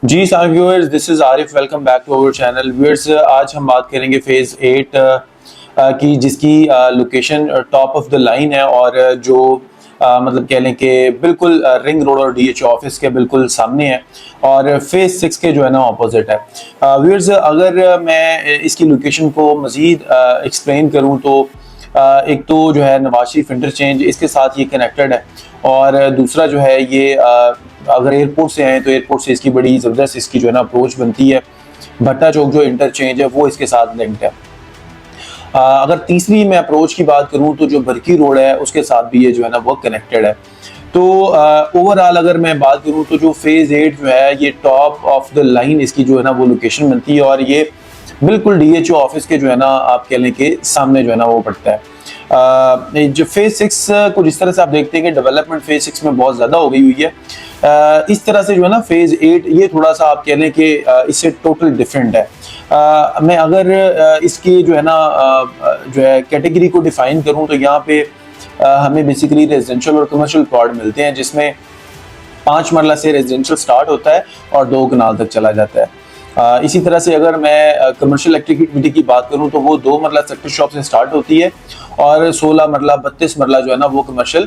जी सारे viewers, this is Arif. Welcome back to our channel. Viewers, आज हम बात करेंगे फेज 8 की, जिसकी location top of the line है और जो मतलब कह लें कि बिल्कुल रिंग रोड और डीएचओ ऑफिस के बिल्कुल सामने है और फेज 6 के जो है ना ऑपोजिट है। व्यूअर्स, अगर मैं इसकी लोकेशन को मजीद एक्सप्लेन करूं तो एक तो जो है नवाज शरीफ इंटरचेंज, इसके साथ ये कनेक्टेड है और दूसरा जो है ये अगर एयरपोर्ट से आए तो एयरपोर्ट से इसकी बड़ी ज़बरदस्त इसकी जो है ना अप्रोच बनती है। भट्टा चौक जो इंटरचेंज है वो इसके साथ लिंक्ड है। अगर तीसरी मैं अप्रोच की बात करूं तो जो बरकी रोड है उसके साथ भी ये जो है ना वो कनेक्टेड है। तो ओवरऑल अगर मैं बात करूं तो जो फेज 8 जो है ये टॉप ऑफ द लाइन इसकी जो है ना वो लोकेशन बनती है और ये बिल्कुल डीएचओ ऑफिस के जो है ना आप कह लें कि सामने जो है ना वो पड़ता है। जो फेज 6 को जिस तरह से आप देखते हैं कि डेवलपमेंट फेज 6 में बहुत ज़्यादा हो गई हुई है, इस तरह से जो है ना फेज 8 ये थोड़ा सा आप कह लें कि इससे टोटल डिफरेंट है। मैं अगर इसकी जो है ना जो है कैटेगरी को डिफाइन करूं तो यहाँ पे हमें बेसिकली रेजिडेंशियल और कमर्शियल प्लॉट मिलते हैं, जिसमें 5 मरला से रेजिडेंशियल स्टार्ट होता है और 2 कनाल तक चला जाता है। इसी तरह से अगर मैं कमर्शियल एक्टिविटी की बात करूं तो वो 2 मरला सेक्टर शॉप से स्टार्ट होती है और 16 मरला 32 मरला जो है ना वो कमर्शियल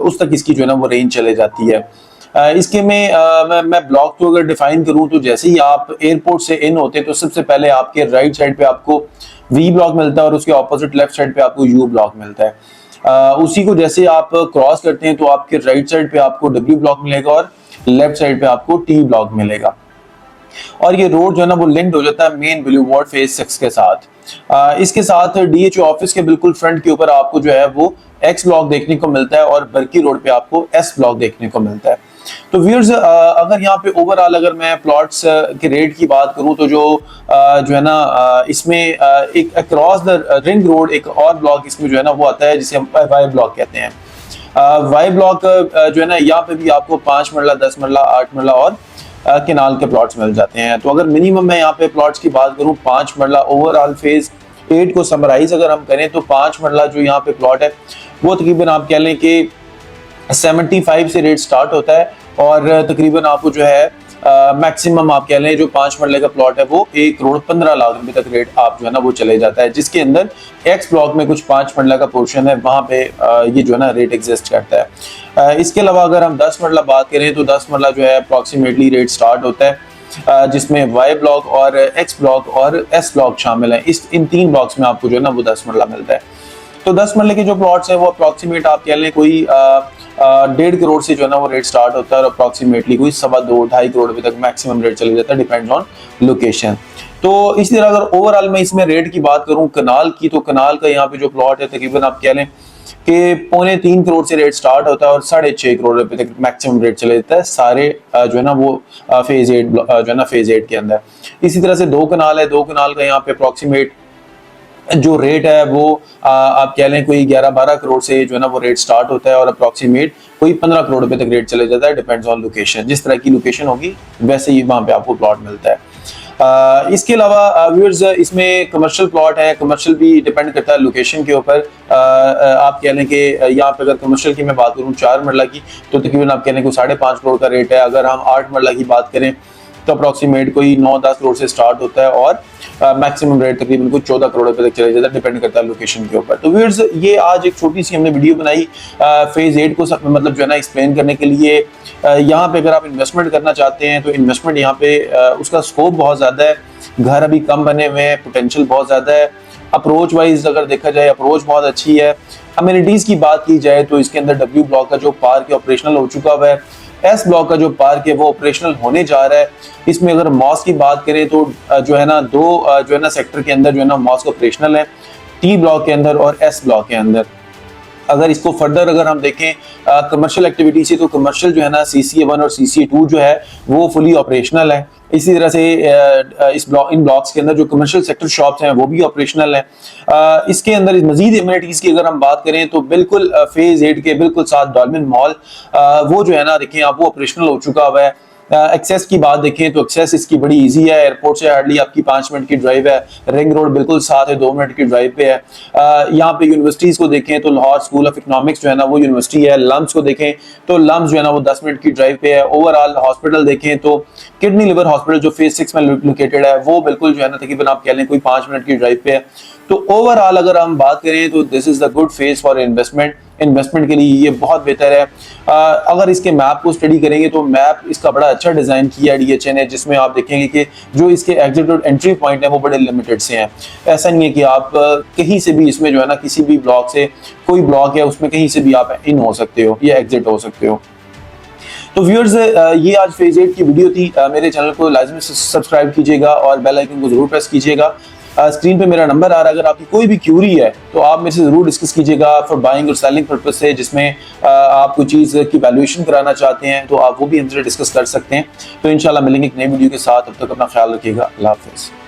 उस तक इसकी जो है ना वो रेंज चले जाती है। इसके में मैं ब्लॉक को अगर डिफाइन करूं तो जैसे ही आप एयरपोर्ट से इन होते हैं तो सबसे पहले आपके राइट साइड पे आपको वी ब्लॉक मिलता है और उसके ऑपोजिट लेफ्ट साइड पे आपको यू ब्लॉक मिलता है। उसी को जैसे आप क्रॉस करते हैं तो आपके राइट साइड पे आपको डब्ल्यू ब्लॉक मिलेगा और लेफ्ट साइड पे आपको टी ब्लॉक मिलेगा और ये रोड जो है ना वो लिंक्ड हो जाता है मेन बुलेवार्ड फेज 6 के साथ। इसके साथ डीएचओ ऑफिस के बिल्कुल फ्रंट के ऊपर आपको जो है वो एक्स ब्लॉक देखने को मिलता है और बरकी रोड पे आपको एस ब्लॉक देखने को मिलता है। तो व्यूअर्स, अगर यहाँ पे ओवरऑल अगर मैं प्लॉट्स के रेट की बात करूं तो जो है ना इसमें एक अक्रॉस द रिंग रोड एक और ब्लॉक इसमें जो है ना वो आता है जिसे हम वाई ब्लॉक कहते हैं। वाई ब्लॉक जो है ना यहाँ पे भी आपको 5 मरला 10 मरला 8 मरला और केनाल के प्लॉट्स मिल जाते हैं। तो अगर मिनिमम मैं यहाँ पे प्लॉट्स की बात करूँ 5 मरला ओवरऑल फेज 8 को समराइज अगर हम करें तो 5 मरला जो यहाँ पे प्लॉट है वो तकरीबन आप कह लें कि 75 से रेट स्टार्ट होता है और तकरीबन आपको जो है मैक्सिमम आप कह लें जो 5 मरले का प्लॉट है वो 1 करोड़ 15 लाख रुपए तक रेट आप जो है ना वो चले जाता है, जिसके अंदर एक्स ब्लॉक में कुछ 5 मरला का पोर्शन है वहां पे ये जो है ना रेट एग्जिस्ट करता है। इसके अलावा अगर हम 10 मरला बात करें तो 10 मरला जो है अप्रॉक्सीमेटली रेट स्टार्ट होता है जिसमें वाई ब्लॉक और एक्स ब्लॉक और एस ब्लॉक शामिल है। इन 3 ब्लॉक्स में आपको जो है ना वो 10 मरला मिलता है। तो 10 मरले के जो प्लॉट्स हैं वो अप्रॉक्सीमेट आप कह लें कोई 1.5 करोड़ से जो है ना वो रेट स्टार्ट होता है और अप्रॉक्सीमेटली कोई 2.25-2.5 करोड़ रुपए तक मैक्सिमम रेट चले जाता है, डिपेंड्स ऑन लोकेशन। तो इसी तरह अगर ओवरऑल मैं इसमें रेट की बात करूं कनाल की, तो कनाल का यहाँ पे जो प्लॉट है तकरीबन आप कह लें कि 2.25 करोड़ से रेट स्टार्ट होता है और 6.5 करोड़ रुपए तक मैक्सिमम रेट चले जाता है सारे जो है ना वो फेज 8 जो है ना फेज 8 के अंदर। इसी तरह से 2 कनाल है, 2 कनाल का यहाँ पे अप्रॉक्सीमेट जो रेट है वो आप कह लें कोई 11-12 करोड़ से जो है ना वो रेट स्टार्ट होता है और अप्रॉक्सीमेट कोई 15 करोड़ रुपए तक रेट चले जाता है, डिपेंड्स ऑन लोकेशन। जिस तरह की लोकेशन होगी वैसे ही वहां पे आपको प्लॉट मिलता है। इसके अलावा व्यूअर्स, इसमें कमर्शियल प्लॉट है, कमर्शियल भी डिपेंड करता है लोकेशन के ऊपर। आप कह लें कि यहाँ पे अगर कमर्शियल की मैं बात करूँ 4 मरला की तो तकरीबन आप कह लें कोई 5.5 करोड़ का रेट है। अगर हम 8 मरला की बात करें तो अप्रॉक्सीमेट कोई 9-10 करोड़ से स्टार्ट होता है और मैक्सिमम रेट तकरीबन कुछ 14 करोड़ रुपए तक चले जाता है, डिपेंड करता है लोकेशन के ऊपर। तो व्यूअर्स, ये आज एक छोटी सी हमने वीडियो बनाई फेज 8 को मतलब जो है ना एक्सप्लेन करने के लिए। यहाँ पे अगर आप इन्वेस्टमेंट करना चाहते हैं तो इन्वेस्टमेंट यहाँ पे उसका स्कोप बहुत ज्यादा है, घर अभी कम बने हुए हैं, पोटेंशियल बहुत ज्यादा है। अप्रोच वाइज अगर देखा जाए अप्रोच बहुत अच्छी है। अम्यूनिटीज की बात की जाए तो इसके अंदर डब्ल्यू ब्लॉक का जो पार्क है ऑपरेशनल हो चुका हुआ है, एस ब्लॉक का जो पार्क है वो ऑपरेशनल होने जा रहा है। इसमें अगर मॉस्क की बात करें तो जो है ना 2 जो है ना सेक्टर के अंदर जो है ना मॉस्क ऑपरेशनल है, टी ब्लॉक के अंदर और एस ब्लॉक के अंदर। अगर इसको फर्दर अगर हम देखें कमर्शियल एक्टिविटी से तो कमर्शियल जो है ना CCA1 और CCA2 जो है वो फुली ऑपरेशनल है। इसी तरह से इन ब्लॉक्स के अंदर जो कमर्शियल सेक्टर शॉप्स हैं वो भी ऑपरेशनल है। इसके अंदर मजीद इम्यूनिटीज की अगर हम बात करें तो बिल्कुल फेज 8 के बिल्कुल साथ डॉल्फिन मॉल वो जो है ना देखें आप वो ऑपरेशनल हो चुका हुआ है। एक्सेस की बात देखें तो एक्सेस इसकी बड़ी इजी है, एयरपोर्ट से हार्डली आपकी 5 मिनट की ड्राइव है, रिंग रोड बिल्कुल साथ है, 2 मिनट की ड्राइव पे है। यहाँ पे यूनिवर्सिटीज को देखें तो लाहौर स्कूल ऑफ इकोनॉमिक्स जो है ना वो यूनिवर्सिटी है। लम्स को देखें तो लम्स जो है ना वो 10 मिनट की ड्राइव पे है। ओवरऑल हॉस्पिटल देखें तो किडनी लिवर हॉस्पिटल जो फेज 6 में लोकेटेड है वो बिल्कुल जो है ना तकरीबन आप कह लें कोई 5 मिनट की ड्राइव पे है। तो ओवरऑल अगर हम बात करें तो this is the good phase for investment के लिए ये बहुत बेहतर है। अगर इसके मैप को स्टडी करेंगे तो मैप इसका बड़ा अच्छा डिजाइन किया है DHA ने, जिसमें आप देखेंगे कि जो इसके एग्जिट और एंट्री पॉइंट है वो बड़े लिमिटेड से हैं। ऐसा नहीं है कि आप कहीं से भी इसमें जो है ना किसी भी ब्लॉक से, कोई ब्लॉक है उसमें कहीं से भी आप इन हो सकते हो या एग्जिट हो सकते हो। तो व्यूअर्स ये आज फेज 8 की वीडियो थी। मेरे चैनल को लाजमी सब्सक्राइब कीजिएगा और बेल आइकन को जरूर प्रेस कीजिएगा। स्क्रीन पे मेरा नंबर आ रहा है, अगर आपकी कोई भी क्यूरी है तो आप मेरे से जरूर डिस्कस कीजिएगा फॉर बाइंग और सेलिंग पर्पस से, जिसमें आप कोई चीज़ की वैल्यूएशन कराना चाहते हैं तो आप वो भी हमसे डिस्कस कर सकते हैं। तो इंशाल्लाह मिलेंगे एक नई वीडियो के साथ, तब तक अपना ख्याल रखिएगा। अल्लाह हाफिज़।